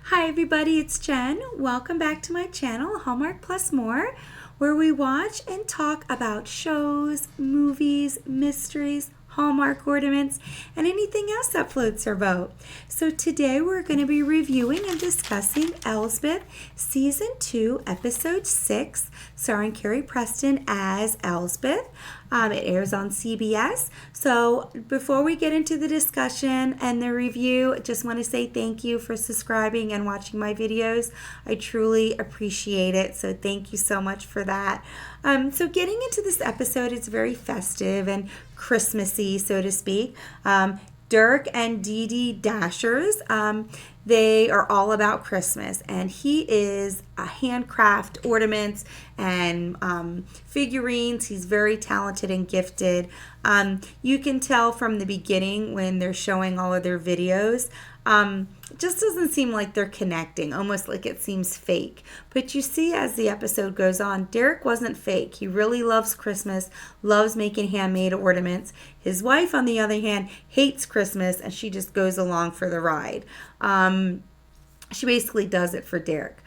Hi everybody, it's Jen. Welcome back to my channel, Hallmark Plus More, where we watch and talk about shows, movies, mysteries, Hallmark ornaments, and anything else that floats our boat. So today we're going to be reviewing and discussing Elsbeth, Season 2, Episode 6, starring Carrie Preston as Elsbeth. It airs on CBS. So before we get into the discussion and the review, I just want to say thank you for subscribing and watching my videos. I truly appreciate it. So thank you so much for that. So getting into this episode, it's very festive and Christmassy, so to speak. Dirk and Dee Dee Dashers, they are all about Christmas, and he is a handcraft ornaments and figurines. He's very talented and gifted. You can tell from the beginning when they're showing all of their videos, it just doesn't seem like they're connecting, almost like it seems fake. But you see as the episode goes on, Derek wasn't fake. He really loves Christmas, loves making handmade ornaments. His wife, on the other hand, hates Christmas, and she just goes along for the ride. She basically does it for Derek.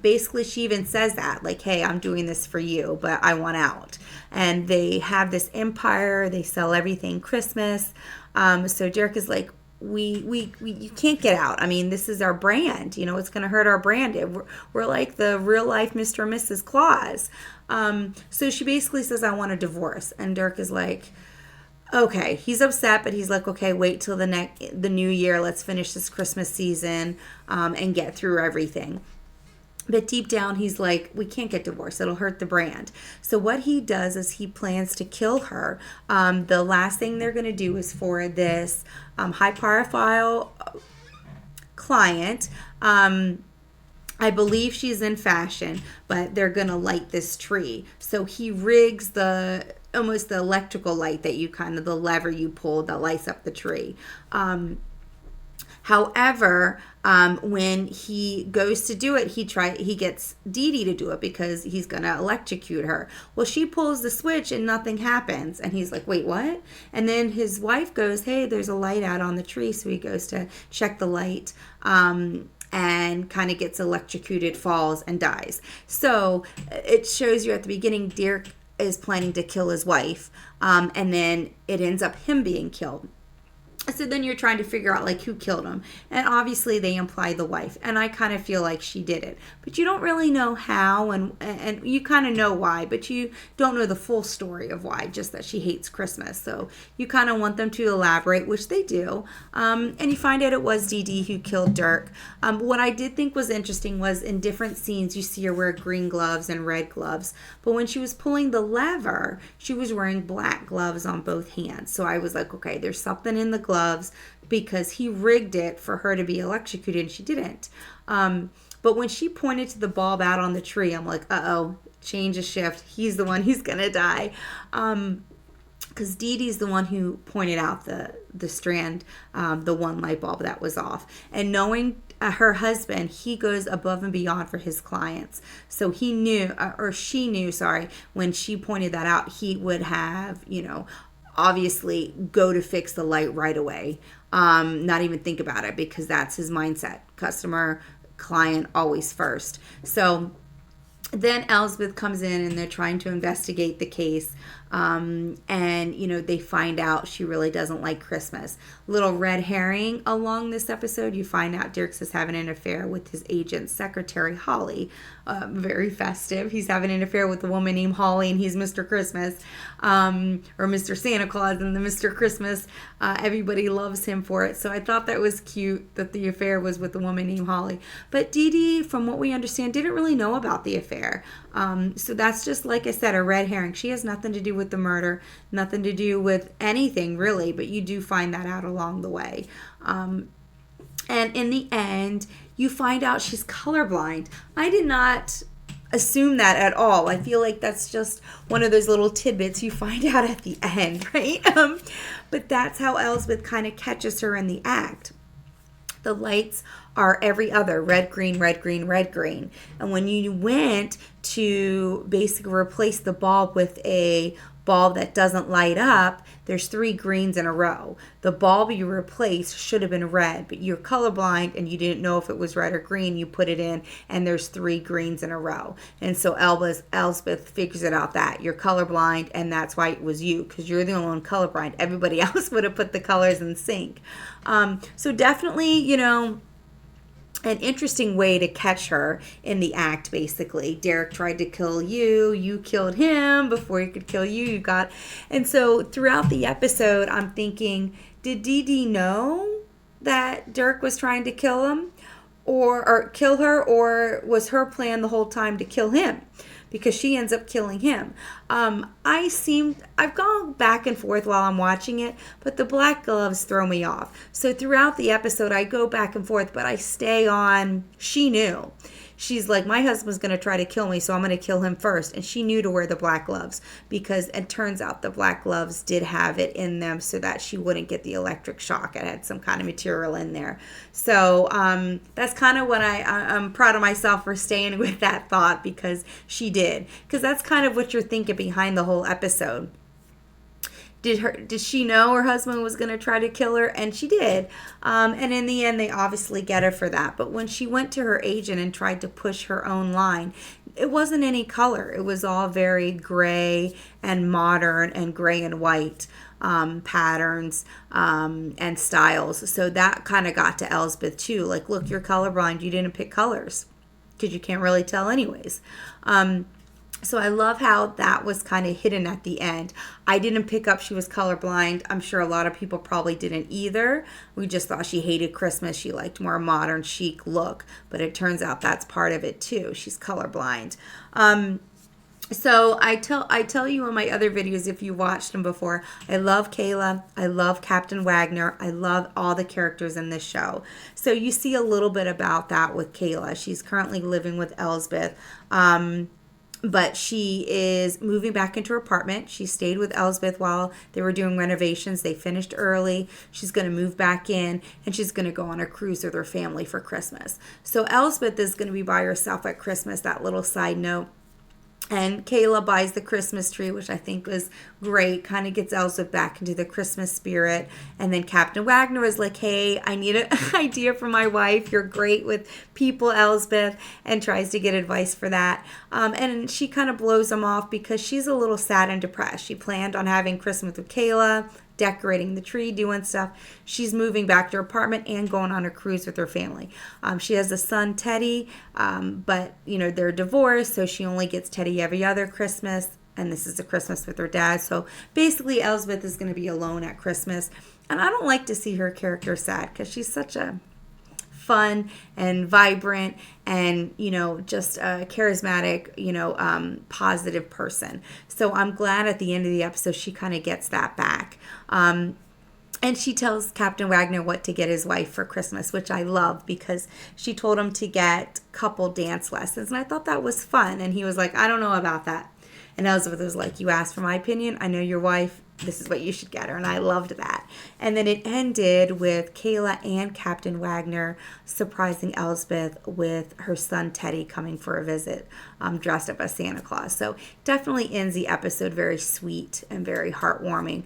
Basically she even says that, like, hey, I'm doing this for you, but I want out. And they have this empire. They sell everything Christmas. So Derek is like, you can't get out. I mean, this is our brand. You know, it's going to hurt our brand. We're like the real life Mr. and Mrs. Claus. So she basically says, I want a divorce. And Dirk is like, okay. He's upset, but he's like, okay, wait till the new year. Let's finish this Christmas season and get through everything. But deep down, he's like, we can't get divorced. It'll hurt the brand. So what he does is he plans to kill her. The last thing they're going to do is for this high-profile client. I believe she's in fashion, but they're going to light this tree. So he rigs almost the electrical light that the lever you pull that lights up the tree. However, when he goes to do it, he gets Dee Dee to do it because he's going to electrocute her. Well, she pulls the switch and nothing happens. And he's like, wait, what? And then his wife goes, hey, there's a light out on the tree. So he goes to check the light and kind of gets electrocuted, falls, and dies. So it shows you at the beginning, Dirk is planning to kill his wife. And then it ends up him being killed. So then you're trying to figure out, like, who killed him. And obviously they imply the wife. And I kind of feel like she did it. But you don't really know how, and you kind of know why. But you don't know the full story of why, just that she hates Christmas. So you kind of want them to elaborate, which they do. And you find out it was Dee Dee who killed Dirk. What I did think was interesting was in different scenes, you see her wear green gloves and red gloves. But when she was pulling the lever, she was wearing black gloves on both hands. So I was like, okay, there's something in the gloves because he rigged it for her to be electrocuted and she didn't. But when she pointed to the bulb out on the tree, I'm like, uh-oh, change of shift. He's the one who's going to die. Because Dee Dee's the one who pointed out the strand, the one light bulb that was off. And knowing her husband, he goes above and beyond for his clients. So he knew, or she knew, sorry, when she pointed that out, he would have, obviously go to fix the light right away. Not even think about it because that's his mindset. Customer, client, always first. So then Elsbeth comes in and they're trying to investigate the case. And, they find out she really doesn't like Christmas. Little red herring along this episode, you find out Dirk is having an affair with his agent's secretary, Holly. Very festive. He's having an affair with a woman named Holly, and he's Mr. Christmas, or Mr. Santa Claus, and the Mr. Christmas. Everybody loves him for it. So I thought that was cute that the affair was with a woman named Holly. But Dee Dee, from what we understand, didn't really know about the affair. So that's just, like I said, a red herring. She has nothing to do with the murder, nothing to do with anything really, but you do find that out along the way. And in the end, you find out she's colorblind. I did not assume that at all. I feel like that's just one of those little tidbits you find out at the end, right? But that's how Elsbeth kind of catches her in the act. The lights are every other, red, green, red, green, red, green. And when you went to basically replace the bulb with a bulb that doesn't light up, there's 3 greens in a row. The bulb you replaced should have been red, but you're colorblind and you didn't know if it was red or green. You put it in and there's 3 greens in a row. And so Elsbeth figures it out that you're colorblind, and that's why it was you, because you're the only one colorblind. Everybody else would have put the colors in sync. So definitely, an interesting way to catch her in the act, basically. Derek tried to kill you. You killed him before he could kill you. And so throughout the episode, I'm thinking, did Dee Dee know that Derek was trying to kill him or kill her, or was her plan the whole time to kill him? Because she ends up killing him. I've gone back and forth while I'm watching it, but the black gloves throw me off. So throughout the episode, I go back and forth, but I stay on, she knew. She's like, my husband's going to try to kill me, so I'm going to kill him first. And she knew to wear the black gloves, because it turns out the black gloves did have it in them so that she wouldn't get the electric shock. It had some kind of material in there. So that's kind of what I'm proud of myself for staying with that thought, because she did. Because that's kind of what you're thinking behind the whole episode. Did she know her husband was going to try to kill her? And she did. And in the end, they obviously get her for that. But when she went to her agent and tried to push her own line, it wasn't any color. It was all very gray and modern and gray and white patterns and styles. So that kind of got to Elsbeth too. Like, look, you're colorblind. You didn't pick colors because you can't really tell anyways. So I love how that was kind of hidden at the end. I didn't pick up she was colorblind. I'm sure a lot of people probably didn't either. We just thought she hated Christmas. She liked more modern, chic look. But it turns out that's part of it too. She's colorblind. So I tell you in my other videos, if you watched them before, I love Kayla. I love Captain Wagner. I love all the characters in this show. So you see a little bit about that with Kayla. She's currently living with Elsbeth. But she is moving back into her apartment. She stayed with Elsbeth while they were doing renovations. They finished early. She's going to move back in, and she's going to go on a cruise with her family for Christmas. So Elsbeth is going to be by herself at Christmas, that little side note. And Kayla buys the Christmas tree, which I think was great. Kind of gets Elsbeth back into the Christmas spirit. And then Captain Wagner is like, hey, I need an idea for my wife. You're great with people, Elsbeth, and tries to get advice for that. And she kind of blows him off because she's a little sad and depressed. She planned on having Christmas with Kayla, decorating the tree, doing stuff. She's moving back to her apartment and going on a cruise with her family. She has a son, Teddy, but they're divorced, so she only gets Teddy every other Christmas, and this is a Christmas with her dad. So basically Elsbeth is going to be alone at Christmas, and I don't like to see her character sad because she's such a fun and vibrant and just a charismatic positive person. So I'm glad at the end of the episode she kind of gets that back, and she tells Captain Wagner what to get his wife for Christmas, which I love, because she told him to get couple dance lessons, and I thought that was fun. And he was like, I don't know about that. And Elsbeth was like, you asked for my opinion, I know your wife, this is what you should get her. And I loved that. And then it ended with Kayla and Captain Wagner surprising Elsbeth with her son Teddy coming for a visit, dressed up as Santa Claus. So definitely ends the episode very sweet and very heartwarming,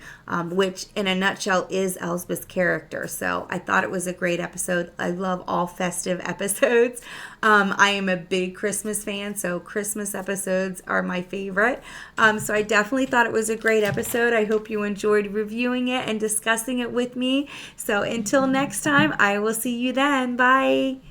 which in a nutshell is Elsbeth's character. So I thought it was a great episode. I love all festive episodes. I am a big Christmas fan, so Christmas episodes are my favorite. So I definitely thought it was a great episode. I hope you enjoyed reviewing it and discussing it with me. So until next time, I will see you then. Bye.